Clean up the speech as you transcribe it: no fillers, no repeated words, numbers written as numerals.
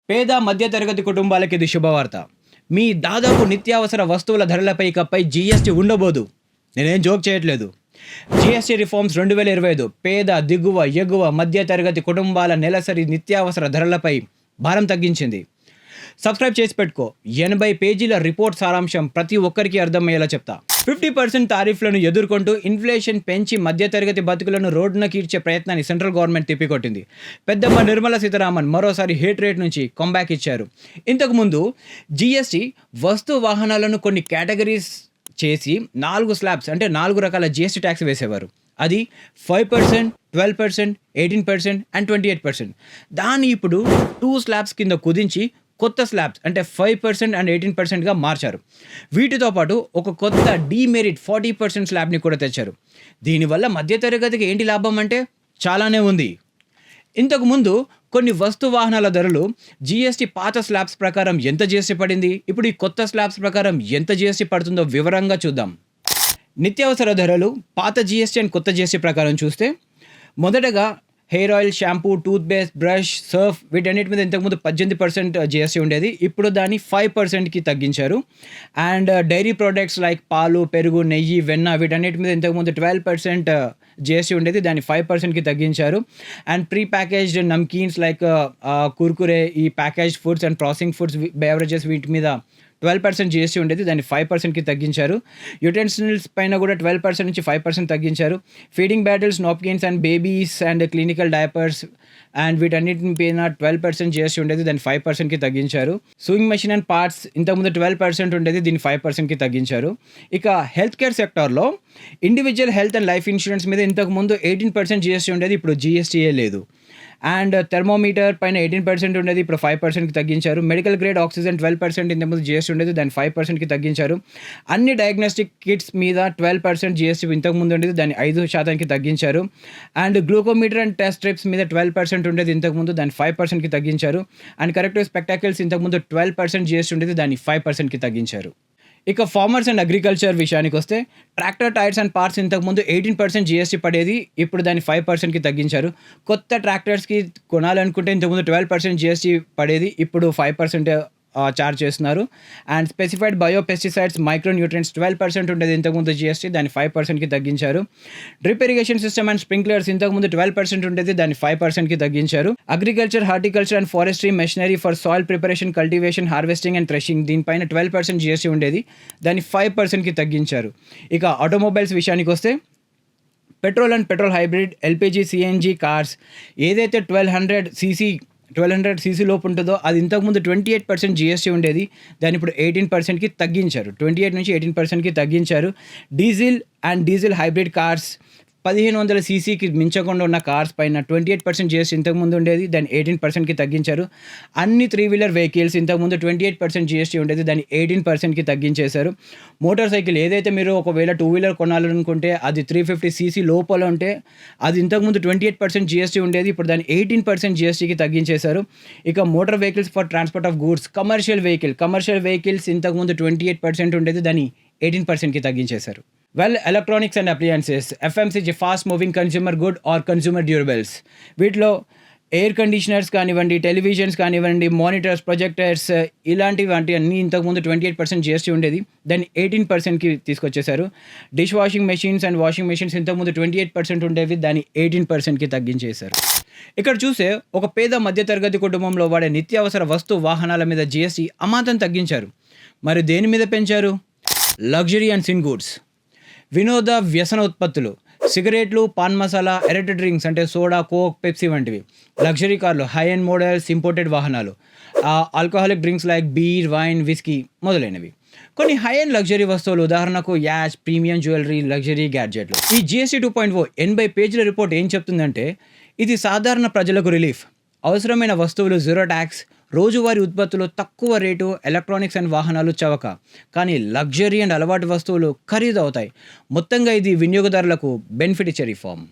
పేద మధ్యతరగతి కుటుంబాలకి ఇది శుభవార్త. మీ దాదాపు నిత్యావసర వస్తువుల ధరలపై ఇకపై జీఎస్టీ ఉండబోదు. నేనేం జోక్ చేయట్లేదు. జీఎస్టీ రిఫార్మ్స్ 2025 పేద, దిగువ, ఎగువ, మధ్య తరగతి కుటుంబాల నెలసరి నిత్యావసర ధరలపై భారం తగ్గించింది. సబ్స్క్రైబ్ చేసి పెట్టుకో. 80 పేజీల రిపోర్ట్ సారాంశం ప్రతి ఒక్కరికి అర్థమయ్యేలా చెప్తా. 50% టారిఫ్లను ఎదుర్కొంటూ ఇన్ఫ్లేషన్ పెంచి మధ్యతరగతి బతుకులను రోడ్డున కీర్చే ప్రయత్నాన్ని సెంట్రల్ గవర్నమెంట్ తిప్పికొట్టింది. పెద్దమ్మ నిర్మలా సీతారామన్ మరోసారి హేట్ రేట్ నుంచి కంబ్యాక్ ఇచ్చారు. ఇంతకుముందు జీఎస్టీ వస్తు వాహనాలను కొన్ని కేటగిరీస్ చేసి 4 స్లాబ్స్ అంటే 4 రకాల జీఎస్టీ ట్యాక్స్ వేసేవారు. అది 5%, 12%, 18% అండ్ 28%. దాన్ని ఇప్పుడు 2 స్లాబ్స్ కింద కుదించి కొత్త స్లాబ్స్ అంటే 5% అండ్ 18%గా మార్చారు. వీటితో పాటు ఒక కొత్త డీమెరిట్ 40% స్లాబ్ని కూడా తెచ్చారు. దీనివల్ల మధ్యతరగతికి ఏంటి లాభం అంటే చాలానే ఉంది. ఇంతకుముందు కొన్ని వస్తు వాహనాల ధరలు జీఎస్టీ పాత స్లాబ్స్ ప్రకారం ఎంత జీఎస్టీ పడింది, ఇప్పుడు ఈ కొత్త స్లాబ్స్ ప్రకారం ఎంత జీఎస్టీ పడుతుందో వివరంగా చూద్దాం. నిత్యావసర ధరలు పాత జీఎస్టీ అండ్ కొత్త జీఎస్టీ ప్రకారం చూస్తే మొదటగా hair oil, shampoo, toothpaste, brush, Surf వీటన్నిటి మీద ఇంతకుముందు 18% జీఎస్టీ ఉండేది. ఇప్పుడు దాన్ని 5%కి తగ్గించారు. అండ్ డైరీ ప్రోడక్ట్స్ లైక్ పాలు, పెరుగు, నెయ్యి, వెన్న వీటన్నిటి మీద ఇంతకుముందు 12% జీఎస్టీ ఉండేది. దాన్ని 5%కి తగ్గించారు. అండ్ ప్రీ ప్యాకేజ్డ్ నమ్కీన్స్ లైక్ కుర్కురే, ఈ packaged foods and processing foods, beverages వీటి మీద 12% జీఎస్టీ ఉండేది. దాన్ని 5%కి తగ్గించారు. యుటెన్సిల్స్ పైన కూడా 12% నుంచి 5% తగ్గించారు. Feeding bottles, napkins and babies and clinical diapers and వీటన్నిటి పైన 12% జీఎస్టీ ఉండేది. దాన్ని 5%కి తగ్గించారు. సూయింగ్ మెషిన్ అండ్ పార్ట్స్ ఇంతకుముందు 12% ఉండేది. దీన్ని 5%కి తగ్గించారు. ఇక హెల్త్ కేర్ సెక్టార్లో individual health and life insurance మీద ఇంతకుముందు 18% జీఎస్టీ ఉండేది. ఇప్పుడు జీఎస్టీయే లేదు. అండ్ థర్మోమీటర్ పైన 18% ఉండేది. ఇప్పుడు 5%కి తగ్గించారు. మెడికల్ గ్రేడ్ ఆక్సిజన్ 12% ఇంతకుముందు జీఎస్టీ ఉండేది. దాన్ని 5%కి తగ్గించారు. అన్ని డయాగ్నోస్టిక్ కిట్స్ మీద 12% జీఎస్టీ ఇంతకుముందు ఉండేది. దాన్ని 5%కి తగ్గించారు. And glucometer and test strips మీద 12% ఉండేది ఇంతకుముందు. దాన్ని 5%కి తగ్గించారు. అండ్ కరెక్టివ్ స్పెక్టాకిల్స్ ఇంతకుముందు 12% జీఎస్టీ ఉండేది. దాన్ని 5%కి తగ్గించారు. ఇక ఫార్మర్స్ అండ్ అగ్రికల్చర్ విషయానికి వస్తే ట్రాక్టర్ టైర్స్ అండ్ పార్ట్స్ ఇంతకుముందు 18% జీఎస్టీ పడేది. ఇప్పుడు దాన్ని 5%కి తగ్గించారు. కొత్త ట్రాక్టర్స్కి కొనాలనుకుంటే ఇంతకుముందు 12% జీఎస్టీ పడేది. ఇప్పుడు 5% చార్జ్ చేస్తున్నారు. And specified bio pesticides, micro nutrients 12% ఉండేది ఇంతకుముందు జీఎస్టీ. దాన్ని 5%కి తగ్గించారు. Drip irrigation system and sprinklers ఇంతకుముందు 12% ఉండేది. దాన్ని 5%కి తగ్గించారు. Agriculture, horticulture and forestry machinery for soil preparation, cultivation, harvesting and threshing దీనిపైన 12% జీఎస్టీ ఉండేది. దాన్ని 5%కి తగ్గించారు. ఇక ఆటోమొబైల్స్ విషయానికి వస్తే petrol and petrol hybrid, LPG, CNG cars ఏదైతే 1200 సీసీ లోపు ఉంటుందో అది ఇంతకుముందు 28% జీఎస్టీ ఉండేది. దాన్ని ఇప్పుడు 18%కి తగ్గించారు. 28 నుంచి 18%కి తగ్గించారు. Diesel and diesel hybrid cars 1500 సీసీకి మించకుండా ఉన్న కార్స్ పైన 28% జీఎస్టీ ఇంతకుముందు ఉండేది. దాన్ని 18%కి తగ్గించారు. అన్ని 3 వీలర్ వెహికల్స్ ఇంతకుముందు 28% జీఎస్టీ ఉండేది. దాన్ని 18%కి తగ్గించేశారు. మోటార్ సైకిల్ ఏదైతే మీరు ఒకవేళ 2 వీలర్ కొనాలనుకుంటే అది 350 సీసీ లోపల ఉంటే అది ఇంతకుముందు 28% జీఎస్టీ ఉండేది. ఇప్పుడు దాన్ని 18% జీఎస్టీకి తగ్గించేశారు. ఇక motor vehicles for transport of goods, commercial vehicles ఇంతకుముందు 28% ఉండేది. దాన్ని 18%కి తగ్గించేశారు. Electronics and appliances, FMCG, fast moving consumer good or consumer durables వీటిలో ఎయిర్ కండిషనర్స్ కానివ్వండి, టెలివిజన్స్ కానివ్వండి, మానిటర్స్, ప్రొజెక్టర్స్ ఇలాంటివి అన్నీ ఇంతకుముందు 28% జీఎస్టీ ఉండేది. దాన్ని 18%కి తీసుకొచ్చేశారు. Dish washing machines and washing machines ఇంతకుముందు 28% ఉండేవి. దాన్ని 18%కి తగ్గించేశారు. ఇక్కడ చూస్తే ఒక పేద మధ్యతరగతి కుటుంబంలో వాడే నిత్యావసర వస్తు వాహనాల మీద జీఎస్టీ అమాంతం తగ్గించారు. మరి దేని మీద పెంచారు? లగ్జరీ అండ్ సిన్ గూడ్స్, వినోద వ్యసన ఉత్పత్తులు, సిగరెట్లు, పాన్ మసాలా, ఎరెటెడ్ డ్రింక్స్ అంటే సోడా, కోక్, పెప్సీ వంటివి, లగ్జరీ కార్లు, హై అండ్ మోడల్స్, ఇంపోర్టెడ్ వాహనాలు, alcoholic drinks like beer, wine, whisky మొదలైనవి. కొన్ని హై అండ్ లగ్జరీ వస్తువులు ఉదాహరణకు యాచ్, ప్రీమియం జ్యువెలరీ, లగ్జరీ గ్యాడ్జెట్లు. ఈ జీఎస్టీ 2.0 80 పేజీల రిపోర్ట్ ఏం చెప్తుందంటే ఇది సాధారణ ప్రజలకు రిలీఫ్. అవసరమైన వస్తువులు జీరో ట్యాక్స్, రోజువారీ ఉత్పత్తులు తక్కువ రేటు, ఎలక్ట్రానిక్స్ అండ్ వాహనాలు చవక. కానీ లగ్జరీ అండ్ అలవాటు వస్తువులు ఖరీదు అవుతాయి. మొత్తంగా ఇది వినియోగదారులకు బెనిఫిట్ ఇచ్చే రిఫార్మ్.